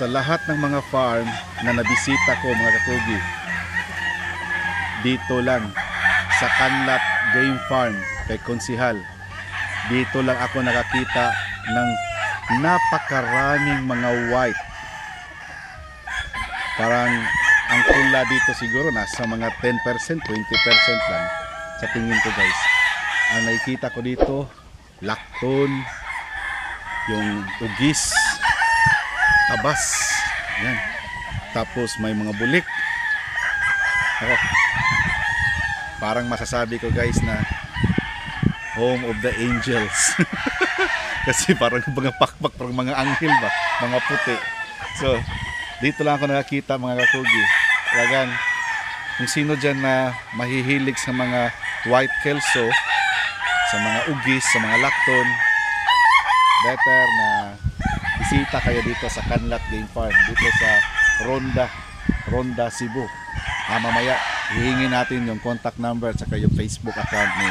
sa lahat ng mga farm na nabisita ko mga kakugi, dito lang sa Canlat Game Farm kay Konsihal, dito lang ako nakakita ng napakaraming mga white. Parang ang pula dito siguro nasa mga 10%, 20% lang sa tingin ko guys. Ang nakikita ko dito, lakton, yung ugis, tabas, yan. Tapos may mga bulik. Ako, parang masasabi ko guys na home of the angels. Kasi parang mga pakpak, parang mga anghel ba, mga puti. So dito lang ako nakakita mga kakugi. Talagang kung sino dyan na mahihilig sa mga white kelso, sa mga ugis, sa mga lakton, better na bisita kayo dito sa Canlat Game Farm, dito sa Ronda, Cebu. Mamaya hihingi natin yung contact number at saka yung Facebook account ni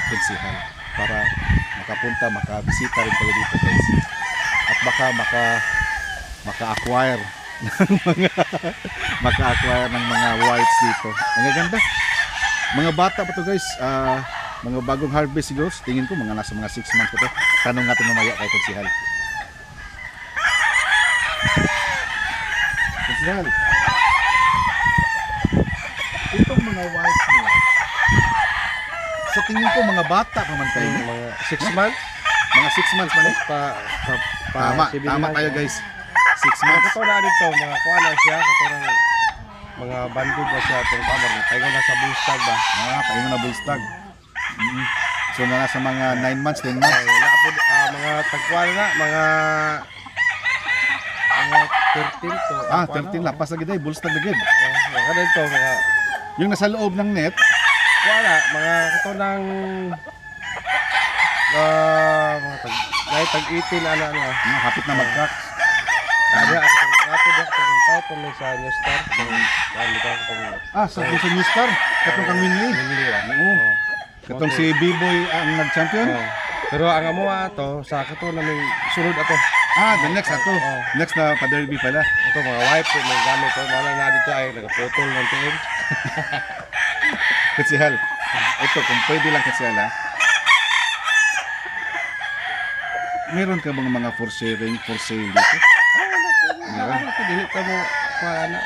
Konsihal para makapunta, makabisita rin kayo dito guys. At baka maka-acquire maka-acquire ng mga whites dito. Ang gaganda. Mga bata pa to guys. Mga bagong harvest siguro. Tingin ko mga nasa mga 6 months pa to. Tanong natin mamaya kay Konsihal. Konsihal, itong mga whites mo, sa tingin ko mga bata pa man tayo. Mga 6 months? Mga 6 months man eh. Tama tayo guys. 6 months. Ito na dito, mga kuha na siya, katulong mga banded na siya itong kamar. Tayo na sa bullstag ba? Tayo na bullstag. So nasa mga 9 months, 10 months. Mga tagkuha na, mga 13 to. 13 lang, pas lagi dahil, bullstag lagi. Mga dito, mga... Yung nasa loob ng net, kuha na, mga katulong... mga tag-18 na. hapit na mag-crack. Kaya ako itong title sa New Star. Sa New Star? Katong kang Winley? Oo. Katong si B-Boy ang nag-champion? Pero ang amuha ito, sa kato na may sunod ito. The next ato. Next na pa-derby pala. Ito mga wipe, may gamit ito. Malang na dito ay nagaputol ng tiin. Konsihal, ito kung pwede lang Konsihal ha. Meron ka bang mga for sharing, for sale dito? Meron?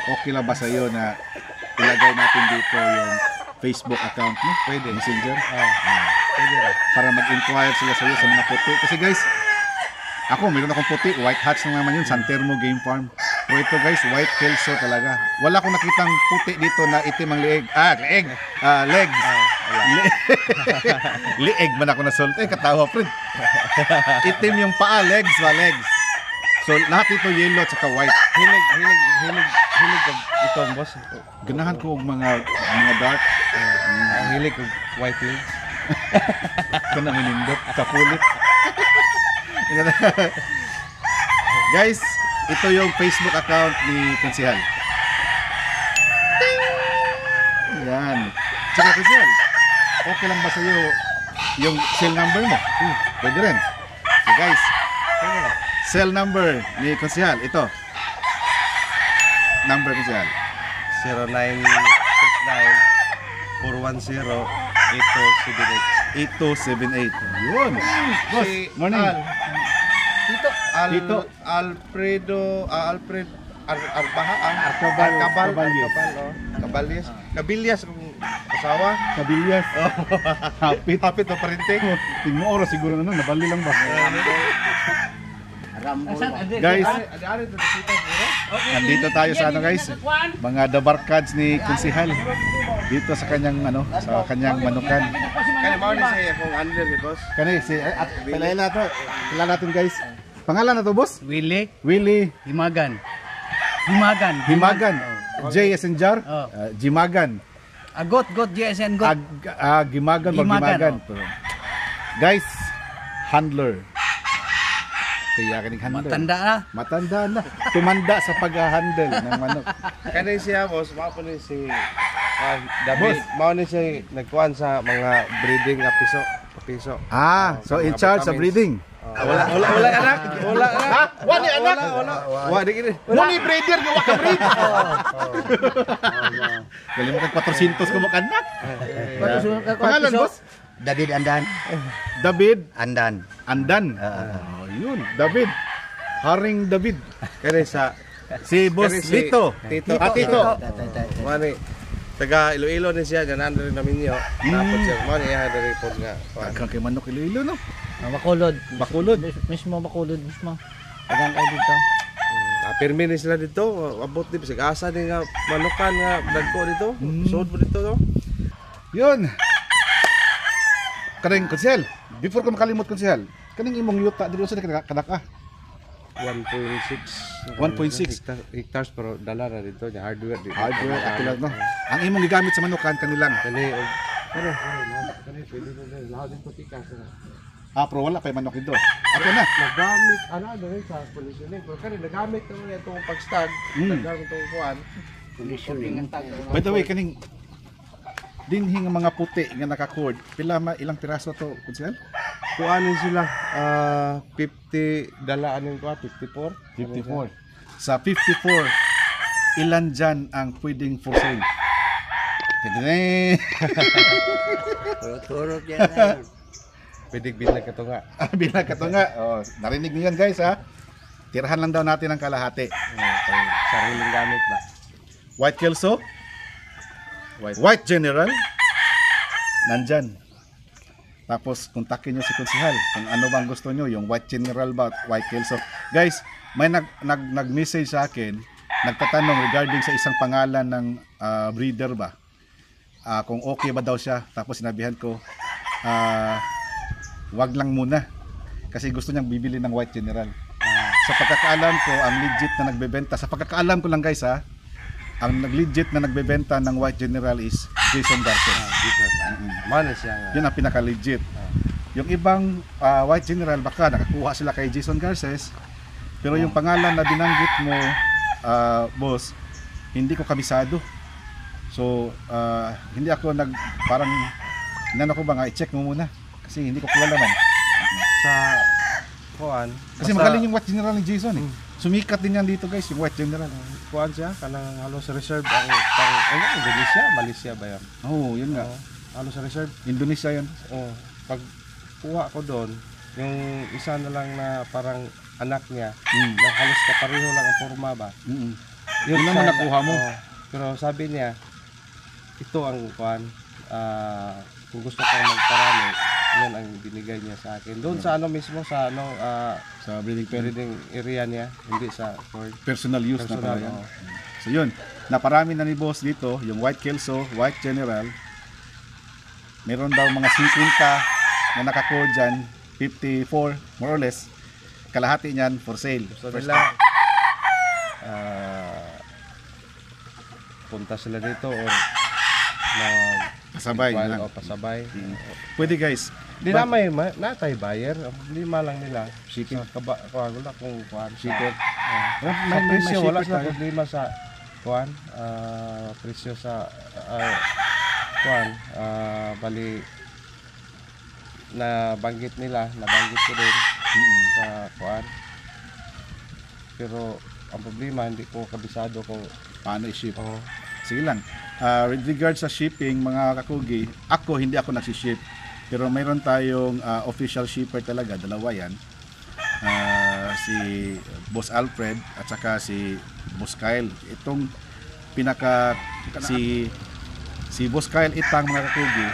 Okay lang ba sa'yo na ilagay natin dito yung Facebook account mo? Pwede. Messenger? Pwede rin. Para mag-inquire sila sa'yo sa mga puti. Kasi guys, meron akong puti. White hats na naman yun. San Telmo Game Farm. Pero ito guys, white kelso talaga. Wala akong nakitang puti dito na itim ang leeg. Legs. Leeg man ako nasulot. Katawa friend. Itim yung paa, legs. So lahat ito yellow at saka white. Hilig ito boss. Ganahan ko mga dark. Hilig og white legs. Kanang minindot, kapulit. Guys, ito yung Facebook account ni Konsihal. Yan. Tsaka Konsihal, okay lang ba sa'yo yung cell number mo? Pwede rin. So guys, cell number ni Konsihal, ito. Number Konsihal 0969-410-8278. Yun. Boss, morning. Tito Alfredo Caballes kung asawa. Kabilyas. Hapit o parinting. Tingmo oras siguro na nabali lang ba? Guys, nandito tayo sa guys, mga dabarkads ni Konsihal dito sa kanyang manukan. Kaya mao ni siya kung under ni boss. Kani si kilala natin guys. Pangalan na to boss? Willie Himagan. Himagan. J as in jar? Jimagan. Got JSN got. Gimagan. Guys, handler. Kaya kaning handler. Matanda na. Tumanda sa pag-handle ng manok. Kani siya boss, mao po ni si David. Mao ni siya nagkuan sa mga breeding nga piso. kapiso. So in mga charge sa vitamins. breeding. Wala anak. Wala anak. Wala anak. Wala di gini. Muni breeder nga wa ka breed. Dali mo kag 400 ko makanak. Pangalan boss? David Andan. David Andan. Andan. Yun, David. Haring David. Kani sa Si Boss Kani si Lito. Tito. Tito. Mani taga Iloilo din siya ganan rin namin niyo. Tapos siya mani ya dari pod nga. Agkang kay manok Iloilo no. Bakulod. Bakulod. Mismo Bakulod mismo. Tagang kayo dito. Pirmi ni sila dito, abot di bisag asa din nga manukan nga dagko dito. Sod mo dito no. Yun. Kaning konsel. Before ko makalimot konsel. Kaning imong yuta dito sa kadaka. 1.6 1.6 hectares pero dala na dito niya hardware dito. Hardware at lang no. Ang imong gigamit sa manukan kanilang. Kani kani pwede na lahat dito tikas. Pero wala kay manok dito. Ako na. Nagamit ano rin sa conditioning pero kani nagamit naman itong pag-stag, nagamit itong kuan. Conditioning ang tag. By the way, kaning dinhi nga mga puti nga naka-cord, ilang piraso to, konsel? Kuanin sila 50 dala aning kuan 54. 54. Sa 54, ilan dyan ang pwedeng for sale? Turok yan. Pwede bilang ka to nga. Bilang ka to nga. Narinig niyo yan guys ha. Tirahan lang daw natin ang kalahati. Sariling gamit ba? White Kelso, White General, nandyan. Tapos kontakin nyo si Konsehal kung ano bang gusto nyo, yung White General ba, White Kelso. Guys, may nag-message sa akin, nagtatanong regarding sa isang pangalan ng breeder ba. Kung okay ba daw siya. Tapos sinabihan ko, wag lang muna. Kasi gusto niyang bibili ng White General. Sa pagkakaalam ko, ang legit na nagbebenta, sa pagkakaalam ko lang guys ha, ang legit na nagbebenta ng White General is Jason Garces. Mana siya nga. Yun ang pinaka-legit. Yung ibang White General, baka nakakuha sila kay Jason Garces. Pero yung pangalan na binanggit mo, boss, hindi ko kabisado. So, hindi ako parang, inano ko ba nga, i-check mo muna. Kasi hindi ko kilala man. Sa kuan. Kasi magaling yung White General ni Jason eh. Sumikat din yan dito guys, yung White General. Kuan siya, kanang halos reserve ang Indonesia, Malaysia ba yan? Yun nga. Halos reserve. Indonesia yan. Pag kuha ko doon, yung isa na lang na parang anak niya, na halos kapareho lang ang forma ba? Yun naman sana- nakuha mo. Pero sabi niya, ito ang kuan, kung gusto kong magparami, yan ang binigay niya sa akin. Doon sa ano mismo, sa ano, Sa breeding pen. breeding area niya, hindi sa for Personal use na personal. pala yan. So yun, naparami na ni boss dito, yung White Kelso, White General. Meron daw mga 50 na naka-cord dyan, 54 more or less. Kalahati niyan for sale. Gusto First nila, punta sila dito or pasabay kuan, lang. o pasabay. Pwede guys. Di na may natay buyer, lima lang nila. Shipping kaba wala kung kuan shipper. Sa presyo wala sa problema sa kuan, presyo sa kuan, bali na banggit nila, nabanggit ko din sa kuan. Pero ang problema hindi ko kabisado kung Paano i-ship? Sige lang. With regards sa shipping, mga kakugi, hindi ako nagsiship. Pero mayroon tayong official shipper talaga, dalawa yan. Si Boss Alfred at saka si Boss Kyle. Itong si Boss Kyle Itang, mga kakugi,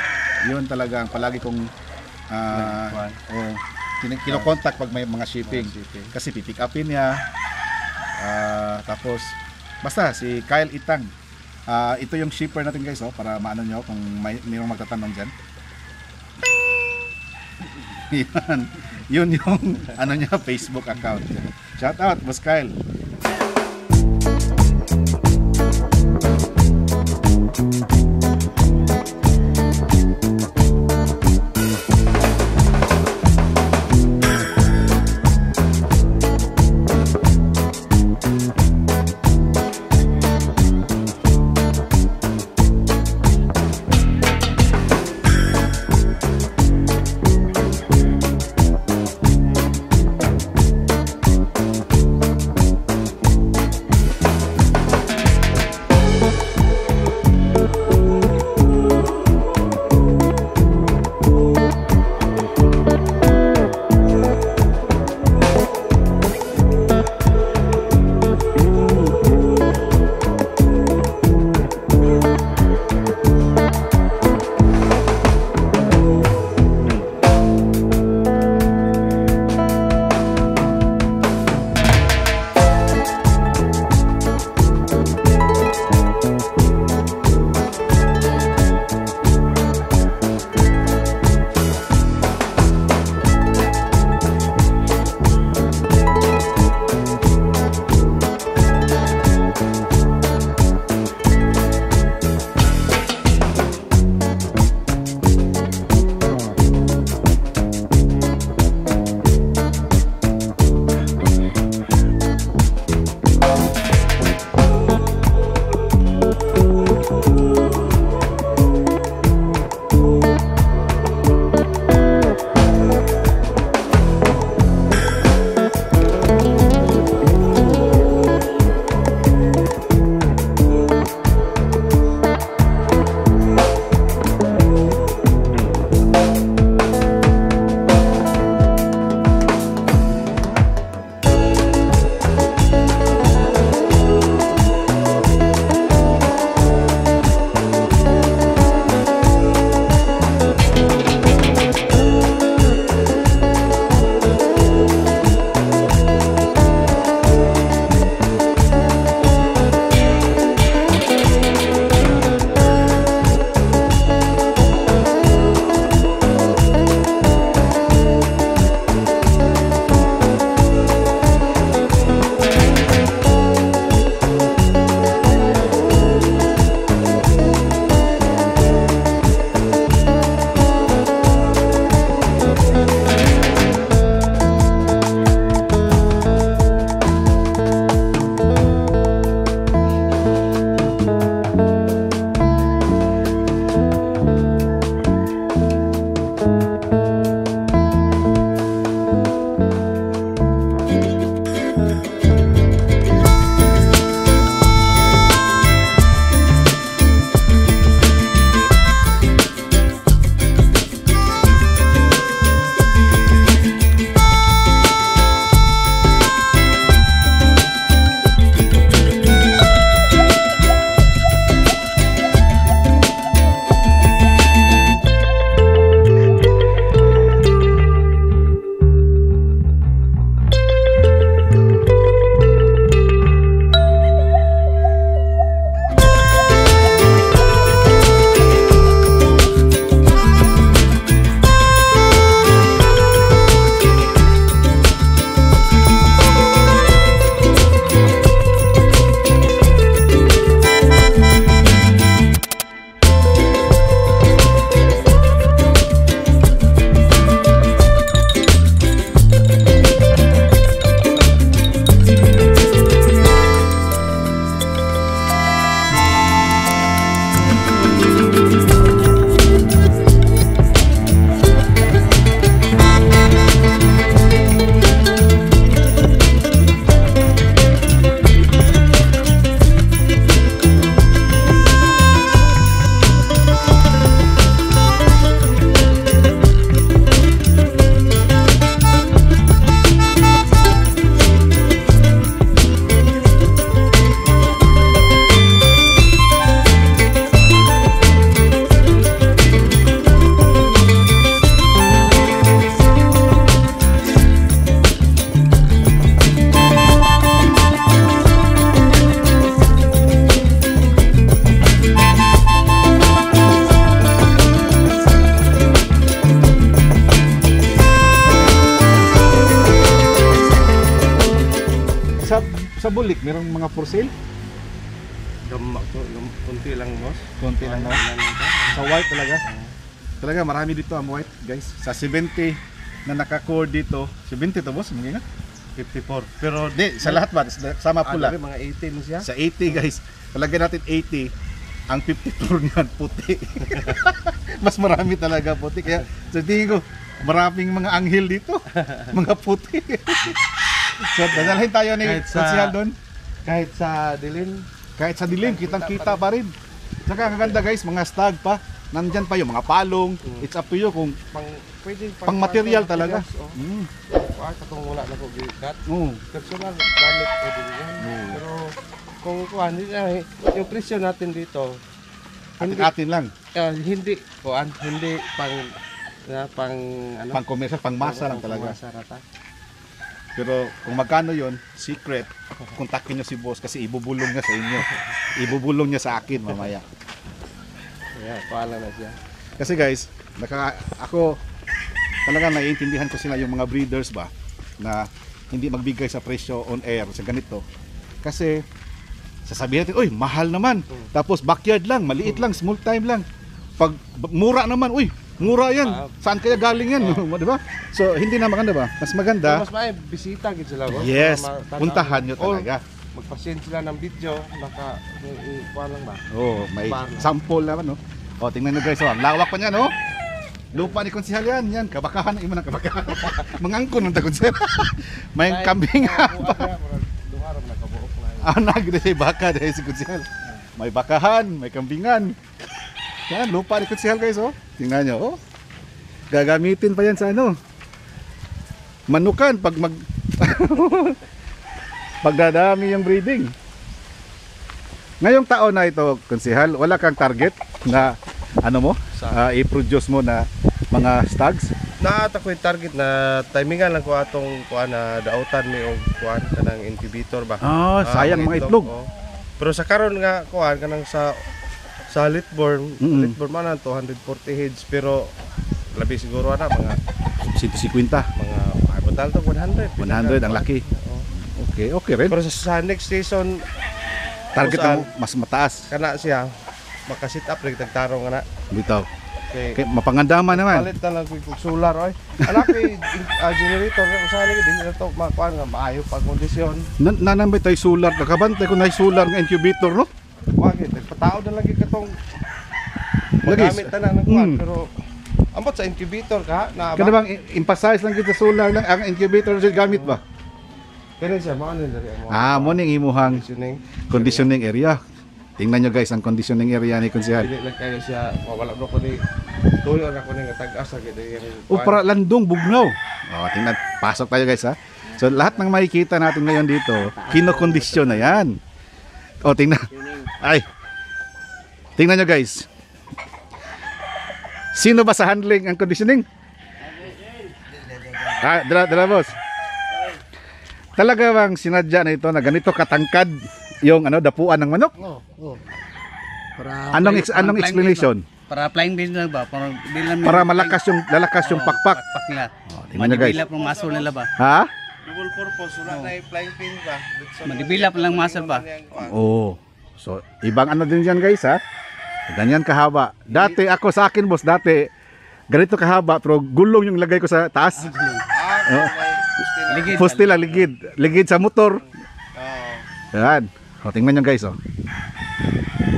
yun talaga ang palagi kong kinokontak pag may mga shipping. Kasi pipick upin niya. Tapos basta si Kyle Itang. Ito yung shipper natin guys, para maano nyo kung mayroong magtatanong dyan. Yun yung ano niya, Facebook account. Shout out Boss Kyle. bulik, merong mga for sale. Kunti lang, boss. Konti lang no? Sa white talaga. Talaga marami dito ang white, guys. Sa 70 na naka-core dito. 70 to, boss, mga 54. Pero Di, sa lahat ba? Sama pula. mga 18 mo siya. Sa 80, guys. Palagay natin 80. Ang 54 niyan puti. Mas marami talaga puti. Kaya sa tingin ko, maraming mga anghel dito. Mga puti. So, dadalhin tayo ni Kahit sa- Konsehal doon. Kahit sa dilim, Kahit sa dilim, kitang-kita pa rin. Saka ang ganda guys, mga stag pa. Nandyan pa yung mga palong. It's up to you kung pwede pang material talaga. Oh. Mm. Katong wala na ko gikat. Oo. Personal gamit pwede yan. Pero kung kuan hindi na yung presyo natin dito Atin lang. hindi kuan hindi pang ano Pang commercial, pang masa lang talaga. Masarata. Pero kung magkano yon, secret, kontakin nyo si boss kasi ibubulong niya sa inyo. Ibubulong niya sa akin mamaya. Yeah, kuan lang na siya. Kasi guys, ako talaga naiintindihan ko sila yung mga breeders ba na hindi magbigay sa presyo on air sa ganito. Kasi sasabihin natin, uy, mahal naman. Tapos backyard lang, maliit lang, small time lang. Pag mura naman, uy, mura yan. Saan kaya galing yan? Di ba? So, hindi na maganda ba? Mas maganda. Mas may bisita gid sila ko. Yes, puntahan nyo talaga. Magpa-send sila ng video, naka kuan lang ba? Oh, may Bar na. sample naman, no? Oh, tingnan nyo guys, oh, ang lawak pa niya, no? Lupa ni Konsehal yan, yan, kabakahan, iman ang kabakahan. Mangangkon ng Konsehal. May kambing. Duharap na kabuok na. Anak dahil baka dahil si Konsehal. May bakahan, may kambingan. Yan, lupa ni Konsehal guys, oh. Tingnan nyo, oh. Gagamitin pa yan sa ano. Manukan pag pagdadami yung breeding. Ngayong taon na ito, Konsehal, wala kang target na ano mo, i-produce mo na mga stags? Naata ko yung target na timingan lang ko atong kuan na dautan mi og kuan kanang incubator ba. Sayang mga itlog. oh. Pero sa karon nga kuan kanang sa litborn, litborn man ang 240 heads pero labi siguro ana mga 150. mga total to 100. 100 ang laki. Oo. Okay, okay rin. Pero sa next season Target kung mo mas mataas. kana siya maka-sit up rig tagtarong ana. Bitaw. Okay. Okay, mapangandaman naman. Palit na lang kung solar oy. Anak kay generator kung saan ni din to makuan nga maayo pag kondisyon. Nanambay tayo solar, nakabantay ko na yung solar nga incubator, no? Bakit? Nagpatao na lagi katong Lagis. magamit na ng kuan pero ambot sa incubator ka na Kada bang emphasize lang kita solar lang ang incubator sa gamit ba? Kaya siya mo ano diri ang Mo ning imuhang conditioning. conditioning area. Tingnan nyo guys ang conditioning area ni Konsehal. Dili lang kayo siya wala bro ko ni tuyo na ko ni tag-as lagi yung O para landong bugnaw. Oh, tingnan, pasok tayo guys ha. So lahat ng makikita natin ngayon dito, kinokondisyon na yan. O tingnan. Ay. Tingnan nyo guys. Sino ba sa handling ang conditioning? Dala boss. Talaga bang sinadya na ito na ganito katangkad yung dapuan ng manok? Oo. Anong explanation? Para flying base lang ba? Para lalakas yung pakpak. Pakpak nila. Tingnan nyo guys. Madibilap ng muscle nila ba? Ha? double purpose wala na yung flying pin ba. Madibilap lang muscle ba? Oo. So, ibang din yan guys ha. Ganyan kahaba. Dati ako sa akin boss, dati ganito kahaba pero gulong yung lagay ko sa taas. Ligid. Fuste lang, ligid. Ligid sa motor. Oh. Yan. O, tingnan nyo guys oh.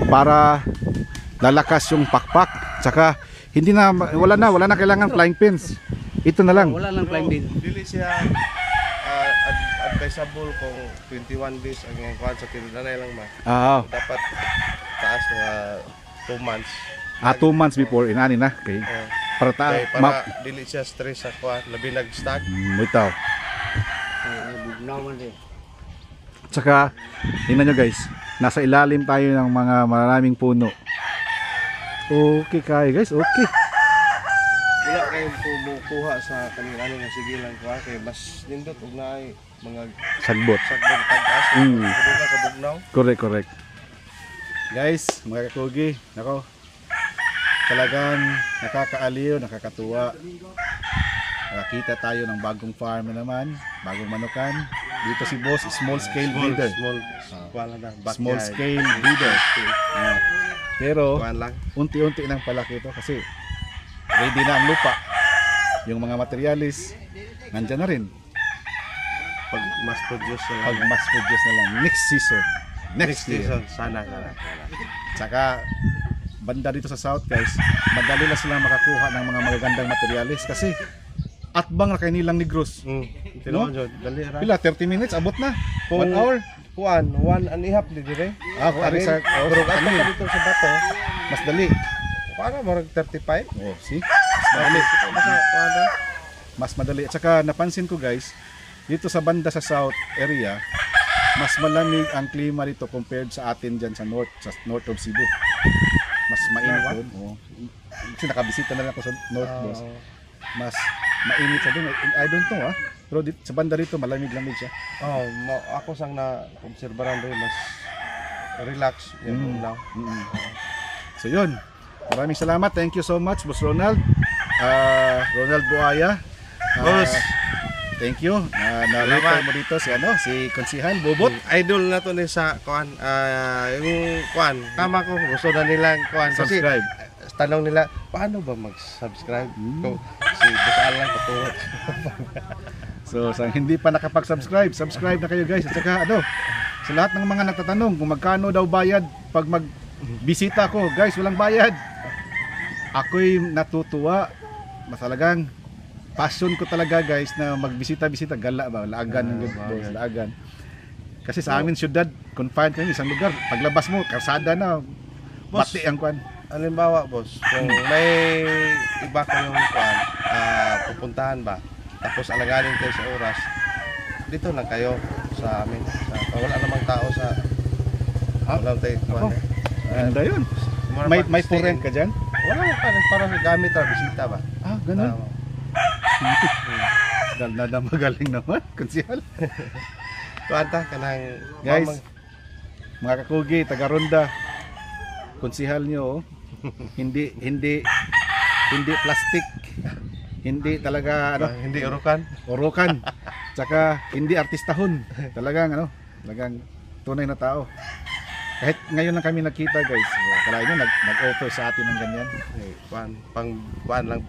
Para lalakas yung pakpak. Tsaka hindi na, wala na kailangan flying pins. Ito na lang. Wala lang flying base. Dili siya advisable kung 21 days ang yung kuan sa tinanay lang ma. Dapat taas nga 2 months. 2 months before inani na. Okay. Para Kaya para dili siya stress sa kuan, labi nag-stag. Bitaw. Tsaka, tingnan nyo guys, nasa ilalim tayo ng mga maraming puno. Okay kayo guys, okay. Wala kayong kumukuha sa kanila nga sige lang kuha kay mas nindot ug naay mga Sagbot. sagbong tag-as. Kaduna ka bugnaw. Correct. Guys, mga kakugi, nako. Talagang nakakaaliw, nakakatuwa. Nakakita tayo ng bagong farm na naman, bagong manukan Dito si boss, small scale breeder. Wala na. Small scale breeder. Pero Kuan lang. unti-unti nang palaki ito kasi ready na ang lupa. Yung mga materialis nandyan na rin. Pag mass produce na Pag lang. mass produce na lang next season. Next year. season. Sana. Saka banda dito sa South guys, madali na silang makakuha ng mga magagandang materialis kasi atbang na kay nilang Negros. Tinoon jud. Dali ra. Pila 30 minutes abot na. Kung 1 hour. Kuan, 1.5 di dire. Ah, ari sa Pero ato pa dito sa bato. mas dali. Paano mo 35? Oh, see? Mas madali. Basta kuan. Mas madali. At saka napansin ko guys, dito sa banda sa South area, mas malamig ang klima dito compared sa atin dyan sa north of Cebu. Mas mainit doon. Oh. Kasi nakabisita na rin ako sa north boss. Mas mainit sa doon. I don't know Pero dito, sa banda dito malamig-lamig siya. Ako sang na obserbaran rin mas relax yung lang. So yun. Maraming salamat. Thank you so much Boss Ronald. Ronald Buaya. Boss. Thank you. Na-refer mo dito si Konsihan Bobot. Idol na to ni sa kuan yung kuan. Tama ko gusto na nilang kuan kasi Subscribe. tanong nila paano ba mag-subscribe? Si Boss Alan katuwa. So sa hindi pa nakapag-subscribe, subscribe na kayo guys. At saka sa lahat ng mga nagtatanong kung magkano daw bayad pag magbisita ko, guys, walang bayad. Ako'y natutuwa. Masalagang passion ko talaga guys na magbisita-bisita, gala ba, laagan ng boss, laagan. Kasi sa amin syudad, confined kami isang lugar. Paglabas mo, karsada na, Boss, pati ang kwan. halimbawa boss, kung may iba kayong kuan, pupuntahan ba? Tapos alagarin kayo sa oras. Dito lang kayo sa amin. Wala namang tao sa wala tayo kuan. Ganda yun. May for rent ka dyan? Wala para gamit ra bisita ba? Ganun. Dal magaling naman, konsihal. Kuanta kanang Guys, mga kakugi, taga-Ronda, konsihal nyo, hindi plastic, hindi talaga hindi urukan. urukan, tsaka hindi artistahon, talagang tunay na tao. Kahit ngayon lang kami nakita guys, kalahin nyo nag-offer sa atin ng ganyan. Kuan lang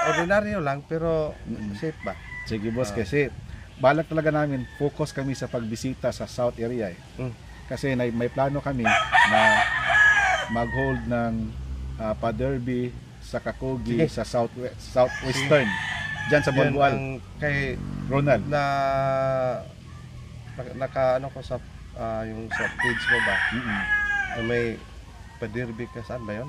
ordinaryo lang pero safe ba? Sige boss, kasi balak talaga namin, focus kami sa pagbisita sa South area kasi may plano kami na mag-hold ng pa-derby sa Kakugi sa southwestern diyan sa Bualbual. Kay Ronald na naka ko sa yung sa page mo ba? May pa-derby ka saan ba 'yon?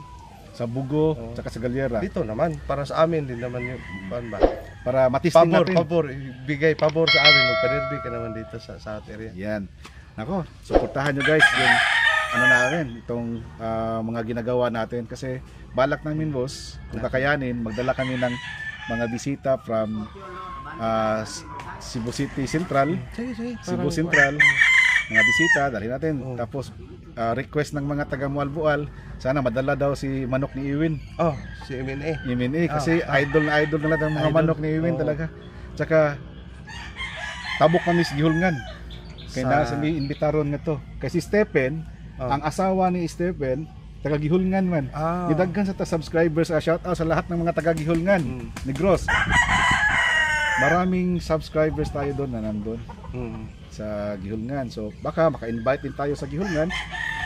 sa Bugo tsaka sa Galyera. Dito naman para sa amin din naman yung kuan ba? Para matisting natin. Bigay pabor sa amin magpa-derby ka naman dito sa South area. Yan. Nako, suportahan nyo guys yung namin, itong mga ginagawa natin kasi balak namin boss, kung kakayanin, magdala kami ng mga bisita from Cebu City Central, Cebu Central, mga bisita, dalhin natin. Tapos request ng mga taga Mualbual, sana madala daw si manok ni Iwin. Si MNA. MNA kasi idol na lahat ng mga manok ni Iwin talaga. Tsaka tabok kami sa Gihulngan. Kaya nasa imbitaron nga to. Kasi Stephen, ang asawa ni Stephen, taga Gihulngan man. Gidaghan sa subscribers, shout out sa lahat ng mga taga Gihulngan, Negros. Maraming subscribers tayo doon na nandun sa Gihulngan. So baka maka-invite din tayo sa Gihulngan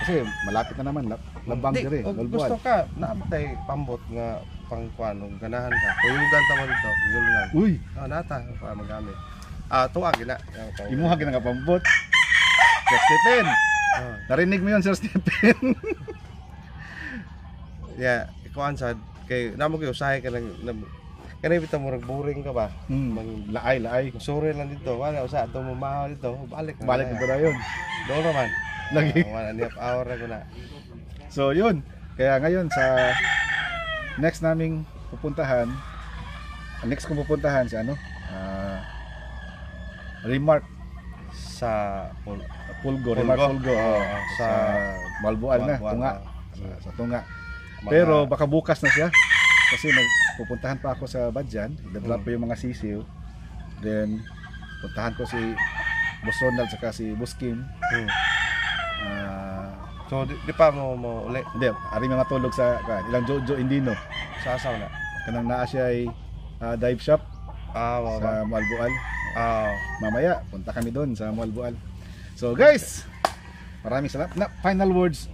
kasi malapit na naman, labang dire, Gusto ka namatay pambot nga pangkuan, ganahan ka. Kuyugan ta mo dito, Gihulngan. Uy, Nata para magamit. Tuwa gina. imuha ka nga pambot. Sir Stephen, narinig mo yun Sir Stephen? Kuan sad kay namo kay usahay ka lang kanay bitaw murag boring ka ba? Laay. Sorry lang dito. Wala usa ato mamahaw dito. Balik ko na yun. Doon naman. Lagi. 1.5 hour na ko na. So yun, kaya ngayon sa next naming pupuntahan, next kong pupuntahan si Remark Sa Pulgo, Remark Pulgo, sa Malbual na, Tunga, sa Tunga. Pero baka bukas na siya kasi pupuntahan pa ako sa Badjan, i-drop pa yung mga sisiw. Then puntahan ko si Boss Ronald saka si Boss Kim. Hmm. Ah, So di pa mo uli hindi, ari mga matulog sa ilang Jojo Indino. sa asaw na. Kanang naa siya ay dive shop Wow. sa Mualbual. Ah, Mamaya, punta kami doon sa Mualbual. So guys, maraming salamat. Final words,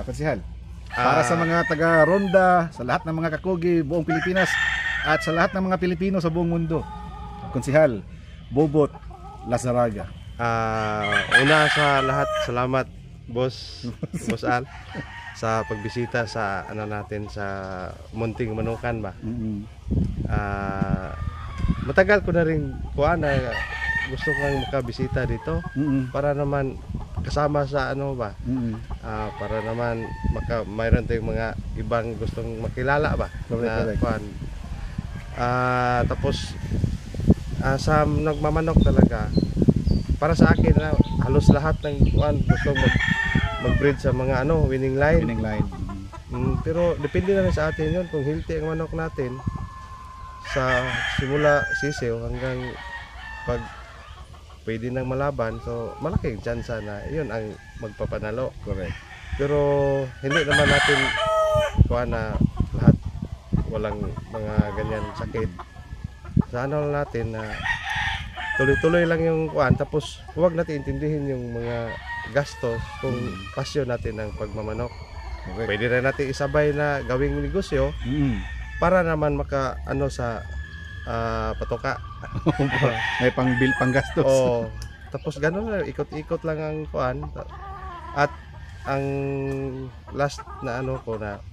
konsehal. Para sa mga taga Ronda, sa lahat ng mga kakugi buong Pilipinas at sa lahat ng mga Pilipino sa buong mundo. Konsehal, Bobot Lazaraga. una sa lahat, salamat Boss Al sa pagbisita sa natin sa Munting Manukan ba. Matagal ko na rin na gusto kang makabisita dito para naman kasama sa para naman mayroon tayong mga ibang gustong makilala ba. Correct. Tapos sa nagmamanok talaga para sa akin na halos lahat ng gusto mag-breed sa mga winning line. Winning line. Pero depende na rin sa atin yun kung healthy ang manok natin sa simula sisiw hanggang pag pwede nang malaban, so malaking tsansa na yun ang magpapanalo. Correct. Pero hindi naman natin na lahat walang mga ganyan sakit. Sa lang natin na tuloy-tuloy lang yung tapos huwag natin intindihin yung mga gastos kung pasyon natin ang pagmamanok. Correct. Pwede rin natin isabay na gawing negosyo para naman sa patoka. May pang-bill, pang-gastos. Tapos gano'n na, ikot-ikot lang ang at ang last na ko na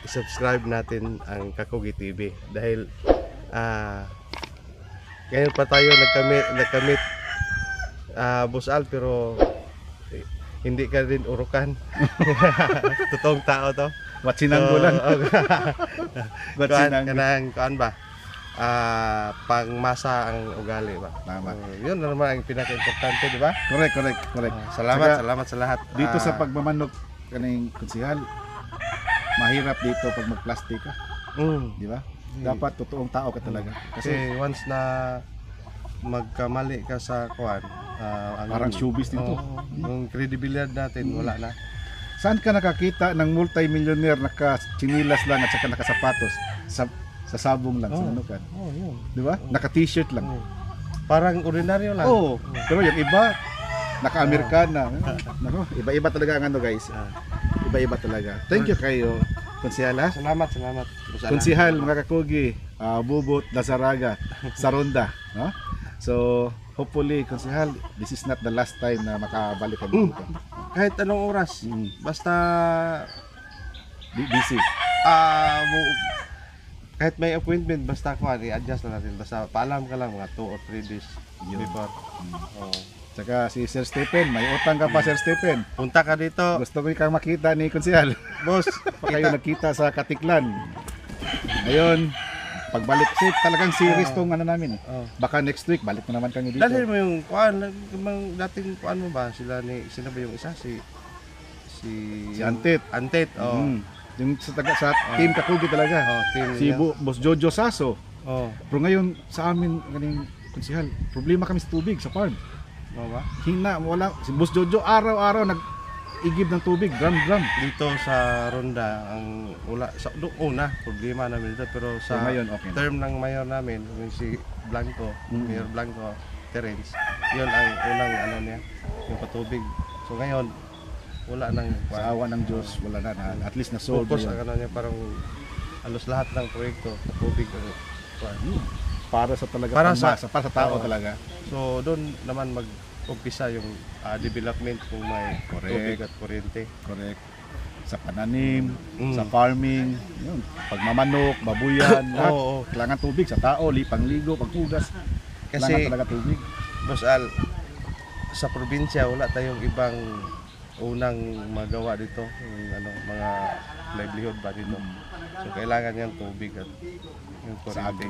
i-subscribe natin ang Kakugi TV dahil ngayon pa tayo nagkamit Boss Al, pero hindi ka din urukan. Totoong tao to. Watsinanggulan. Kanang ba? Pangmasa ang ugali ba? Tama. Yun naman ang pinaka-importante, di ba? Correct. Salamat sa lahat. Dito sa pagmamanok kaning konsehal, mahirap dito pag mag-plastic ka, di ba? Dapat totoong tao ka talaga. Kasi once na magkamali ka sa Parang showbiz dito. Yung credibility natin wala na. Saan ka nakakita ng multi-millionaire naka-chinilas lang at saka nakasapatos sa sabong lang sa manukan? Yun. Di ba? Naka-t-shirt lang. Parang ordinaryo lang. Pero yung iba naka-Amerikana. Nako, iba-iba talaga ang guys. Iba-iba talaga. Thank you kayo, Konsehal. Salamat. Konsehal, mga kakugi, Bobot Lazaraga sa Ronda, no? So, hopefully, Konsehal, this is not the last time na makabalik ka dito. Kahit anong oras, basta busy. Kahit may appointment, basta i-adjust na natin. Basta paalam ka lang mga 2 or 3 days before. Saka si Sir Stephen, may utang ka pa, Sir Stephen. Punta ka dito. Gusto ko kang makita ni Konsehal. Boss, Pa kayo nagkita sa Katiklan. Ngayon, pagbalik talagang series tong namin. Baka next week balik na naman kami dito. Dahil mo yung dating mo ba sila ba yung isa si Antet. Yung sa team Kakugi talaga. Si Boss Jojo Saso. Pero ngayon sa amin ganing Konsehal, problema kami sa tubig sa farm. Ba? Wala si Boss Jojo araw-araw nag-igib ng tubig, drum. Dito sa Ronda ang una problema namin dito, pero sa ngayon okay. Term ng mayor namin, yung si Blanco, Mayor Blanco Terence, yun ang unang niya, yung patubig. So ngayon wala nang sa awa ng Diyos, wala na at least na-solve focus yun. ang niya, parang halos lahat ng proyekto sa tubig Para sa talaga para sa tao talaga. So doon naman mag-umpisa yung development kung may tubig at kuryente. Correct. Sa pananim, sa farming, yun, pagmamanok, babuyan, kailangan tubig sa tao, pangligo, paghugas. Kailangan Kasi talaga tubig. Boss Al, sa probinsya wala tayong ibang unang magawa dito, yung mga livelihood ba dito. So kailangan yung tubig at yung kuryente.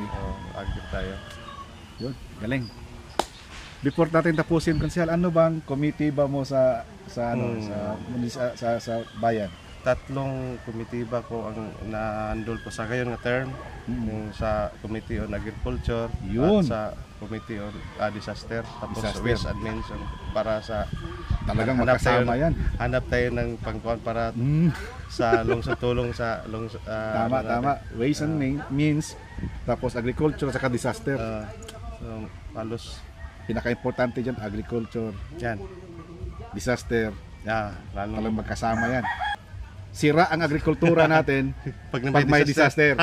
Agri tayo. Yun, galing. Before natin tapusin, Konsehal, ano bang committee ba mo sa bayan? tatlong komitiba ko ang naandol ko sa ngayon nga term, yung sa Committee on Agriculture Yun. at sa Committee on Disaster, tapos Disaster. Waste Admin para sa Talagang hanap magkasama tayo- yan. hanap tayo ng pangkuhan para Mm. sa tulong sa Tama, tama. Ways and means, tapos agriculture, saka disaster. halos Pinaka-importante dyan, agriculture, yan. disaster. Lalo Talagang magkasama yan. Sira ang agrikultura natin pag pag may disaster.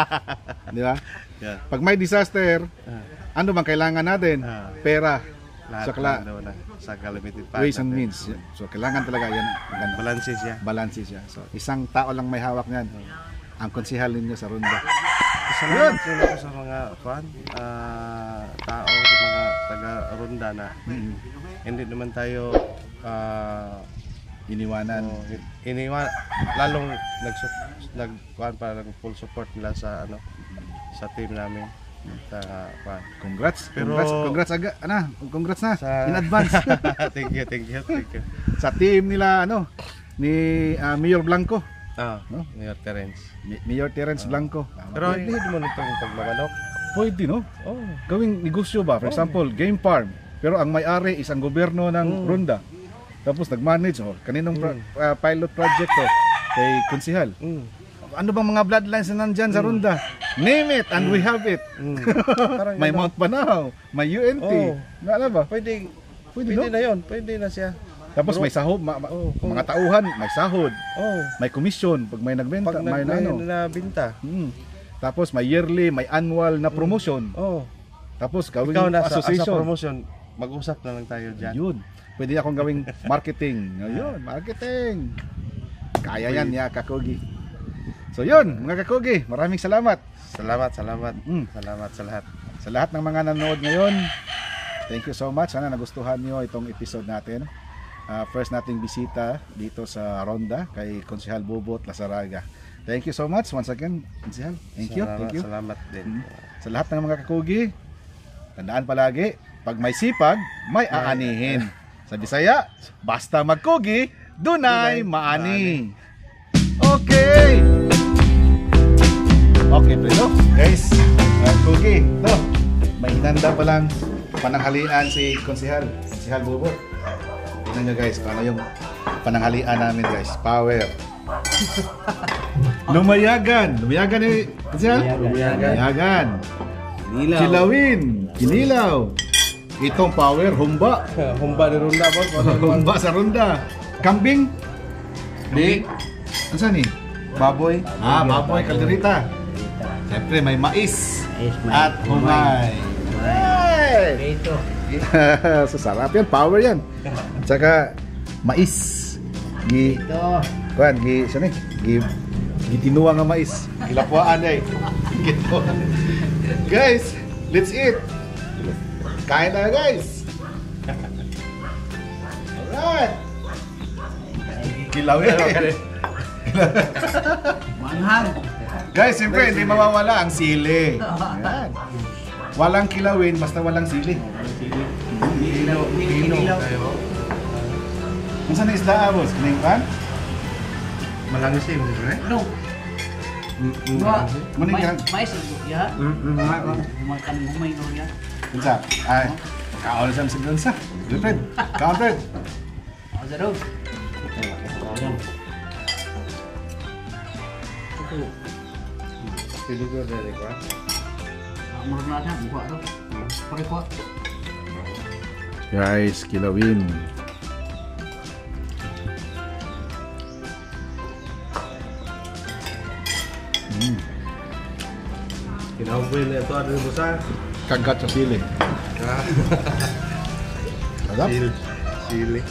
Di ba? Yeah. Pag may disaster, ano bang kailangan natin? Pera. Lahat Sakla. sa calamity fund. Ways and means. So, kailangan talaga yan. Ganun. Balanse siya. Balance siya. So, isang tao lang may hawak niyan. Ang konsihal ninyo sa Ronda. Salamat din ako sa mga tao, sa mga taga-Ronda na hindi naman tayo Iniwanan. lalong nagkuhan para ng full support nila sa sa team namin. Congrats. Pero- Congrats congrats na Sa- in advance. thank you. Sa team nila ni Mayor Blanco. No? Mayor Terence. Mayor Terence Blanco. Pero hindi mo nitong pagmamanok. Pwede, no? Oh. Gawing negosyo ba? For example, game farm. Pero ang may-ari is ang gobyerno ng Ronda. Tapos nag-manage, kaninong pilot project kay Konsihal. Ano bang mga bloodlines na nandyan sa Ronda? Name it and we have it. Parang May Mount Banahaw, may UNT. Oh. Ano ba? Pwede Pwede, no? na yun. Pwede na siya. Tapos may sahod, mga tauhan, may sahod, Oh. may commission pag may nagbenta, Pag may nabinta. Tapos may yearly, may annual na promotion. Oh. Tapos gawing Ikaw na sa association. promotion, mag-usap na lang tayo dyan. Yun. Pwede akong gawing marketing. Ayun, marketing. Kaya yan, ya Kakugi. So yun, mga Kakugi, maraming salamat. Salamat. Salamat sa lahat. Sa lahat ng mga nanonood ngayon, thank you so much. Sana nagustuhan niyo itong episode natin. First nating bisita dito sa Ronda kay Konsihal Bobot Lasaraga. Thank you so much once again, Konsihal. Thank you. Salamat din. Sa lahat ng mga Kakugi, tandaan palagi, pag may sipag, may aanihin. Sa Bisaya, basta magkugi, dunay maani. Okay. Okay, Fredo. Guys, Kugi, may hinanda pa lang pananghalian si Konsihal Bubot. Tingnan nyo guys, kung ano yung pananghalian namin guys. Power. Lumayagan ni Konsihal? Lumayagan. Kinilaw. Itong power, humba. Humba ni Ronda po. Humba sa Ronda. Kambing. Di. Ano saan eh? Baboy. Baboy, kalderita. Siyempre may mais. At humay. Hey! Ito. So sarap yan, power yan. Tsaka mais. Ito. Saan eh? Gitinuwa nga mais. Gilapuan eh. Guys, let's eat. Kain tayo guys. Alright. Kilaw yan. Manghang. Guys, siyempre hindi mawawala ang sili. Ayan. Walang kilawin basta walang sili. Kinilaw. Masa na isda boss? Kining pan? Malangis eh. No. Maning kan? Mais ya. Makan humay no ya. Unsa? Ay. Kaon sa si Gonza. Fred. Kaon Fred. Ako daw. Pilugo dari ko. Murag na siya, buka daw. Pare ko. Guys, kilawin. Kinaupoy na ito. Ano yung busa? Kagat sa sili. Sarap. Sili.